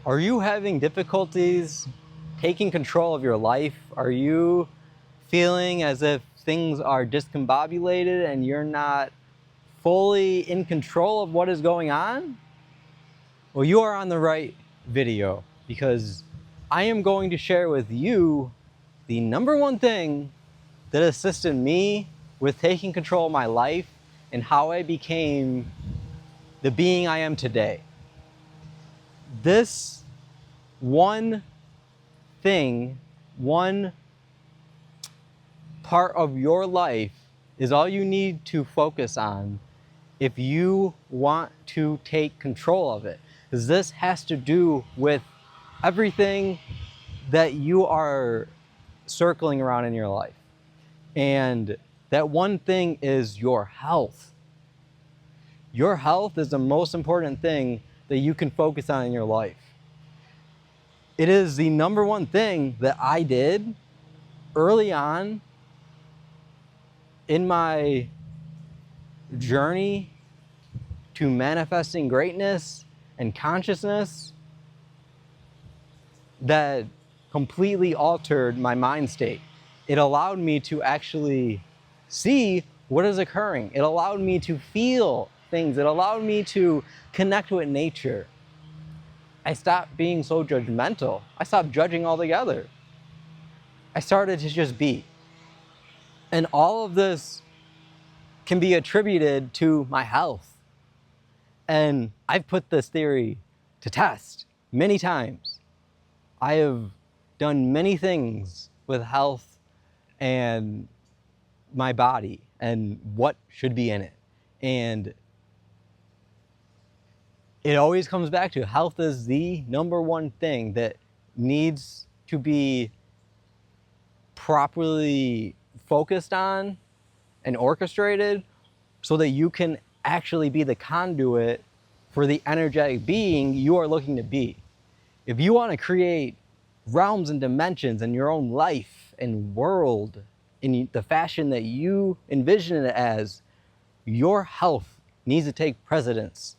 Are you having difficulties taking control of your life? Are you feeling as if things are discombobulated and you're not fully in control of what is going on? Well, you are on the right video, because I am going to share with you the number one thing that assisted me with taking control of my life and how I became the being I am today. This one thing, one part of your life is all you need to focus on if you want to take control of it. Because this has to do with everything that you are circling around in your life. And that one thing is your health. Your health is the most important thing that you can focus on in your life. It is the number one thing that I did early on in my journey to manifesting greatness and consciousness that completely altered my mind state. It allowed me to actually see what is occurring. It allowed me to feel things. It allowed me to connect with nature. I stopped being so judgmental. I stopped judging altogether. I started to just be. And all of this can be attributed to my health. And I've put this theory to test many times. I have done many things with health and my body and what should be in it. And it always comes back to health is the number one thing that needs to be properly focused on and orchestrated so that you can actually be the conduit for the energetic being you are looking to be. If you want to create realms and dimensions in your own life and world in the fashion that you envision it as, your health needs to take precedence.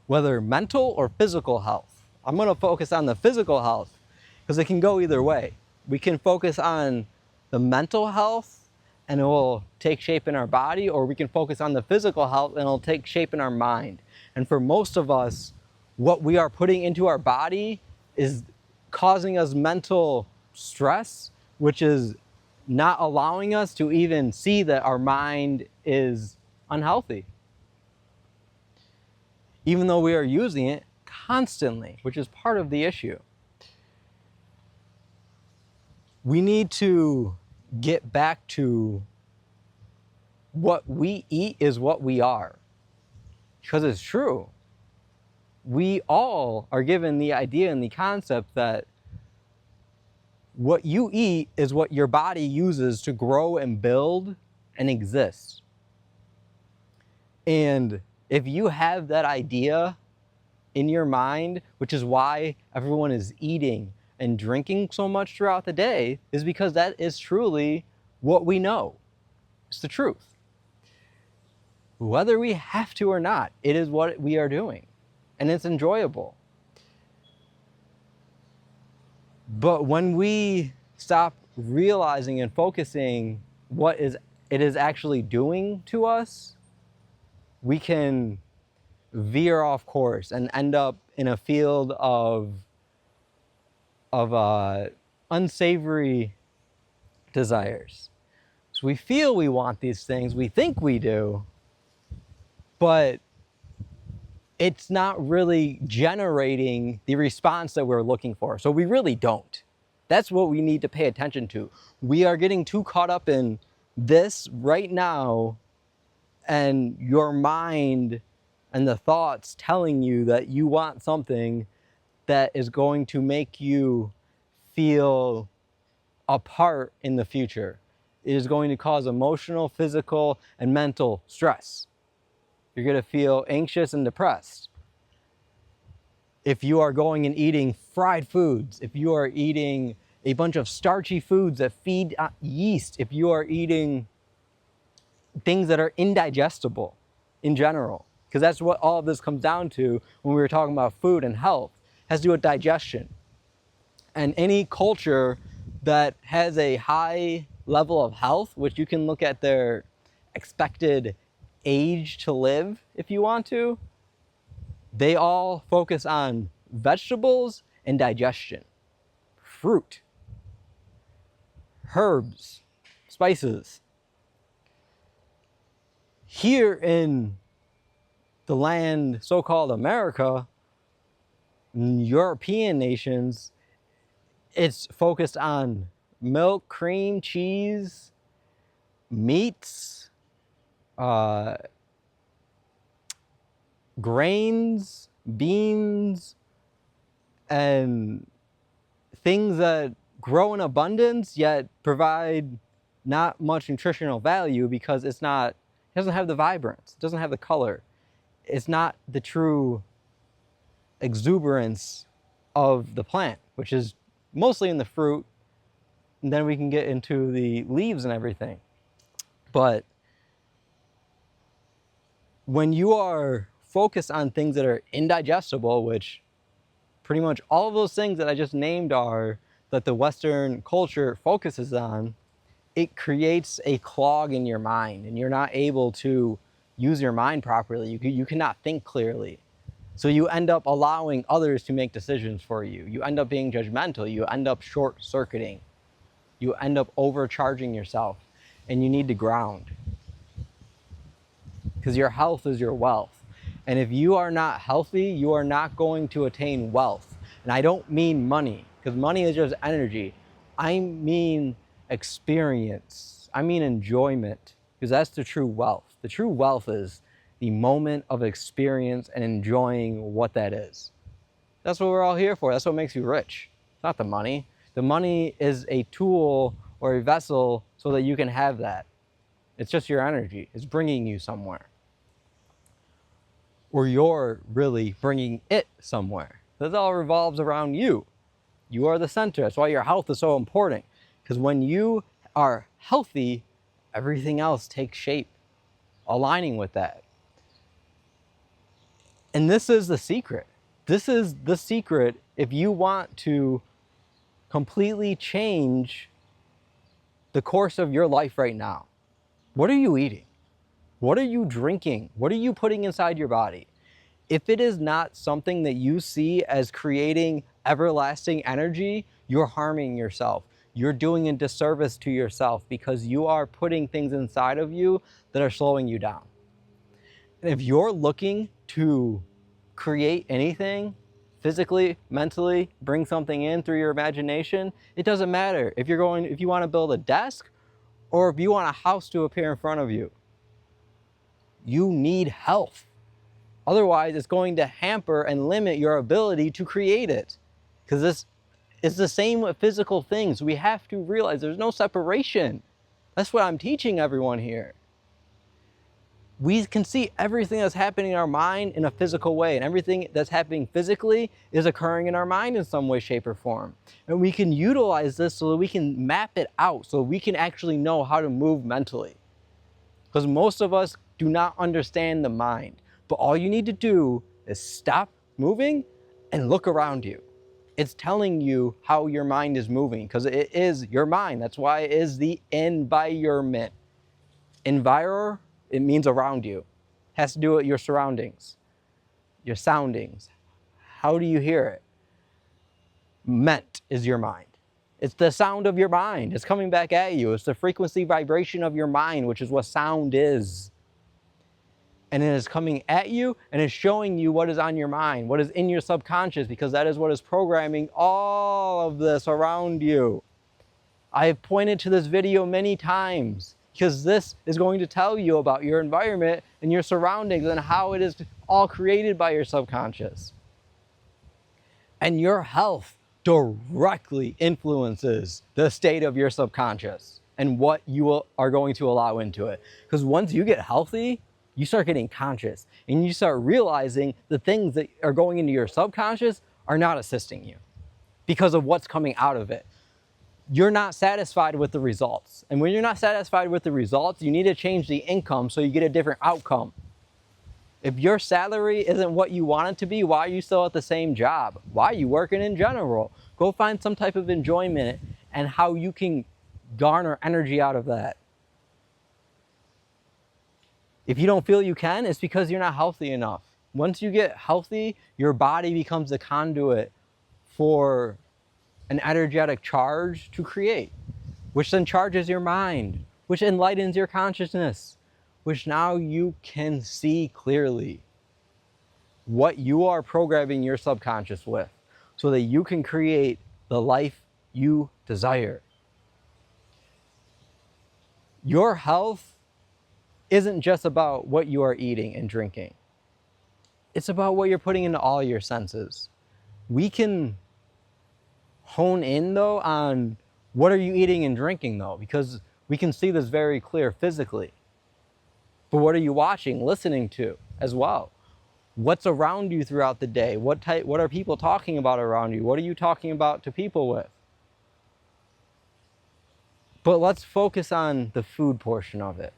Whether mental or physical health. I'm going to focus on the physical health because it can go either way. We can focus on the mental health and it will take shape in our body, or we can focus on the physical health and it'll take shape in our mind. And for most of us, what we are putting into our body is causing us mental stress, which is not allowing us to even see that our mind is unhealthy, even though we are using it constantly, which is part of the issue. We need to get back to what we eat is what we are, because it's true. We all are given the idea and the concept that what you eat is what your body uses to grow and build and exist. And if you have that idea in your mind, which is why everyone is eating and drinking so much throughout the day, is because that is truly what we know. It's the truth. Whether we have to or not, it is what we are doing. And it's enjoyable. But when we stop realizing and focusing what it is actually doing to us, we can veer off course and end up in a field of unsavory desires. So we feel we want these things, we think we do, but it's not really generating the response that we're looking for. So we really don't. That's what we need to pay attention to. We are getting too caught up in this right now, and your mind and the thoughts telling you that you want something that is going to make you feel apart in the future. It is going to cause emotional, physical, and mental stress. You're going to feel anxious and depressed. If you are going and eating fried foods, if you are eating a bunch of starchy foods that feed yeast, if you are eating things that are indigestible in general, because that's what all of this comes down to when we were talking about food and health. has to do with digestion. And any culture that has a high level of health, which you can look at their expected age to live if you want to, they all focus on vegetables and digestion, fruit, herbs, spices. Here in the land so-called America, European nations, it's focused on milk, cream, cheese, meats, grains, beans, and things that grow in abundance yet provide not much nutritional value because it doesn't have the vibrance, it doesn't have the color. It's not the true exuberance of the plant, which is mostly in the fruit, and then we can get into the leaves and everything. But when you are focused on things that are indigestible, which pretty much all of those things that I just named are that the Western culture focuses on, it creates a clog in your mind, and you're not able to use your mind properly. You cannot think clearly. So you end up allowing others to make decisions for you. You end up being judgmental. You end up short-circuiting. You end up overcharging yourself, and you need to ground. Because your health is your wealth. And if you are not healthy, you are not going to attain wealth. And I don't mean money, because money is just energy. I mean experience. I mean enjoyment, because that's the true wealth. The true wealth is the moment of experience and enjoying what that is. That's what we're all here for. That's what makes you rich. It's not the money. The money is a tool or a vessel so that you can have that. It's just your energy. It's bringing you somewhere. Or you're really bringing it somewhere. This all revolves around you. You are the center. That's why your health is so important. Because when you are healthy, everything else takes shape, aligning with that. And this is the secret. This is the secret if you want to completely change the course of your life right now. What are you eating? What are you drinking? What are you putting inside your body? If it is not something that you see as creating everlasting energy, you're harming yourself. You're doing a disservice to yourself because you are putting things inside of you that are slowing you down. And if you're looking to create anything, physically, mentally, bring something in through your imagination, it doesn't matter if you want to build a desk or if you want a house to appear in front of you. You need health. Otherwise, it's going to hamper and limit your ability to create it. Because this is the same with physical things. We have to realize there's no separation. That's what I'm teaching everyone here. We can see everything that's happening in our mind in a physical way, and everything that's happening physically is occurring in our mind in some way, shape, or form. And we can utilize this so that we can map it out, so we can actually know how to move mentally. Because most of us do not understand the mind. But all you need to do is stop moving and look around you. It's telling you how your mind is moving, because it is your mind. That's why it is the environment. Enviro, it means around you. It has to do with your surroundings, your soundings. How do you hear it? Ment is your mind. It's the sound of your mind. It's coming back at you. It's the frequency vibration of your mind, which is what sound is. And it is coming at you and is showing you what is on your mind, what is in your subconscious, because that is what is programming all of this around you. I have pointed to this video many times because this is going to tell you about your environment and your surroundings and how it is all created by your subconscious. And your health directly influences the state of your subconscious and what you are going to allow into it. Because once you get healthy, you start getting conscious and you start realizing the things that are going into your subconscious are not assisting you because of what's coming out of it. You're not satisfied with the results. And when you're not satisfied with the results, you need to change the income so you get a different outcome. If your salary isn't what you want it to be, why are you still at the same job? Why are you working in general? Go find some type of enjoyment and how you can garner energy out of that. If you don't feel you can, it's because you're not healthy enough. Once you get healthy, your body becomes a conduit for an energetic charge to create, which then charges your mind, which enlightens your consciousness, which now you can see clearly what you are programming your subconscious with so that you can create the life you desire. Your health isn't just about what you are eating and drinking. It's about what you're putting into all your senses. We can hone in though on what are you eating and drinking though, because we can see this very clear physically. But what are you watching, listening to as well? What's around you throughout the day? What are people talking about around you? What are you talking about to people with? But let's focus on the food portion of it.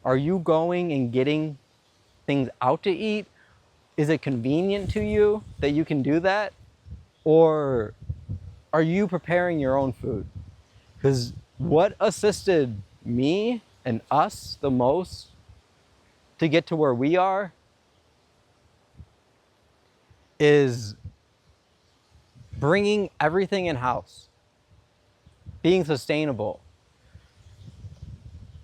Are you going and getting things out to eat? Is it convenient to you that you can do that? Or are you preparing your own food? Because what assisted me and us the most to get to where we are is bringing everything in-house, being sustainable,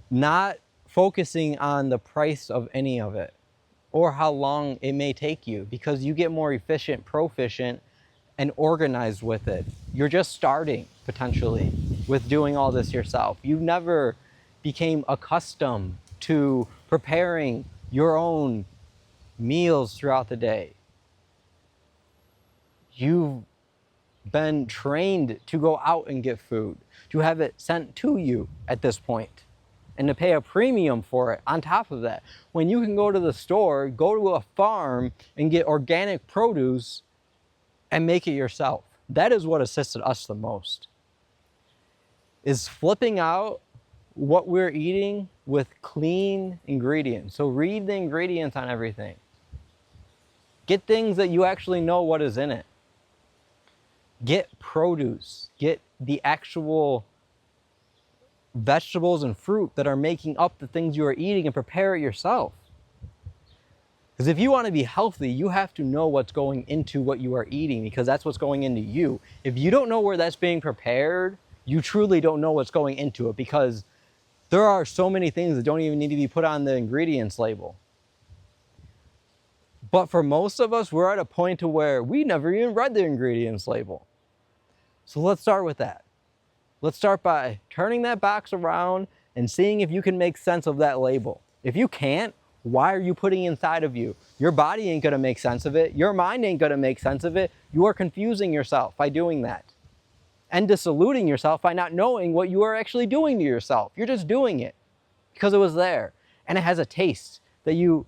not focusing on the price of any of it or how long it may take you, because you get more efficient, proficient, and organized with it. You're just starting potentially with doing all this yourself. You never became accustomed to preparing your own meals throughout the day. You've been trained to go out and get food, to have it sent to you at this point, and to pay a premium for it on top of that. When you can go to the store, go to a farm and get organic produce and make it yourself. That is what assisted us the most, is flipping out what we're eating with clean ingredients. So read the ingredients on everything. Get things that you actually know what is in it. Get produce. Get the actual vegetables and fruit that are making up the things you are eating and prepare it yourself. Because if you want to be healthy, you have to know what's going into what you are eating, because that's what's going into you. If you don't know where that's being prepared, you truly don't know what's going into it, because there are so many things that don't even need to be put on the ingredients label. But for most of us, we're at a point to where we never even read the ingredients label. So let's start with that. Let's start by turning that box around and seeing if you can make sense of that label. If you can't, why are you putting inside of you? Your body ain't gonna make sense of it. Your mind ain't gonna make sense of it. You are confusing yourself by doing that. And disillusioning yourself by not knowing what you are actually doing to yourself. You're just doing it because it was there. And it has a taste that you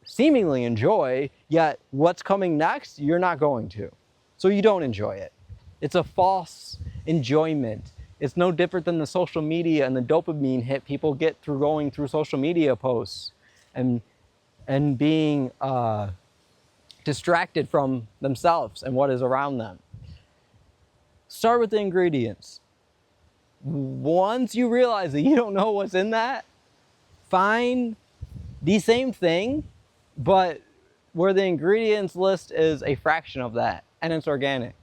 seemingly enjoy, yet what's coming next, you're not going to. So you don't enjoy it. It's a false enjoyment. It's no different than the social media and the dopamine hit people get through going through social media posts and being distracted from themselves and what is around them. Start with the ingredients. Once you realize that you don't know what's in that, find the same thing, but where the ingredients list is a fraction of that, and it's organic.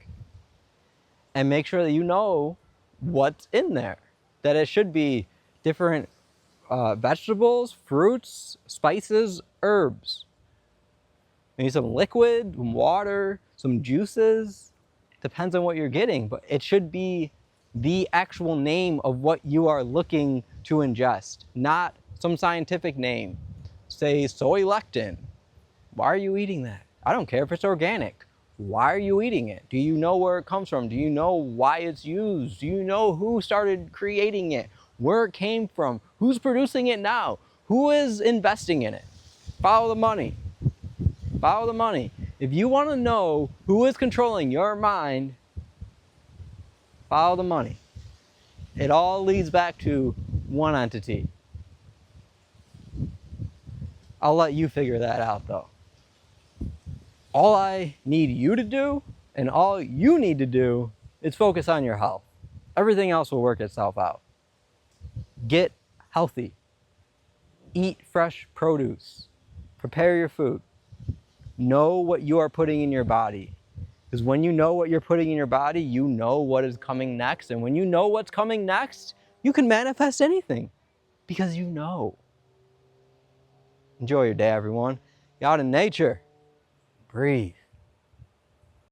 And make sure that you know what's in there, that it should be different vegetables, fruits, spices, herbs. Maybe some liquid, some water, some juices. Depends on what you're getting, but it should be the actual name of what you are looking to ingest, not some scientific name. Say soy lectin. Why are you eating that? I don't care if it's organic. Why are you eating it? Do you know where it comes from? Do you know why it's used? Do you know who started creating it? Where it came from? Who's producing it now? Who is investing in it? Follow the money. Follow the money. If you want to know who is controlling your mind, follow the money. It all leads back to one entity. I'll let you figure that out though. All I need you to do and all you need to do is focus on your health. Everything else will work itself out. Get healthy. Eat fresh produce. Prepare your food. Know what you are putting in your body. Because when you know what you're putting in your body, you know what is coming next. And when you know what's coming next, you can manifest anything because you know. Enjoy your day, everyone. Get out in nature. Breathe.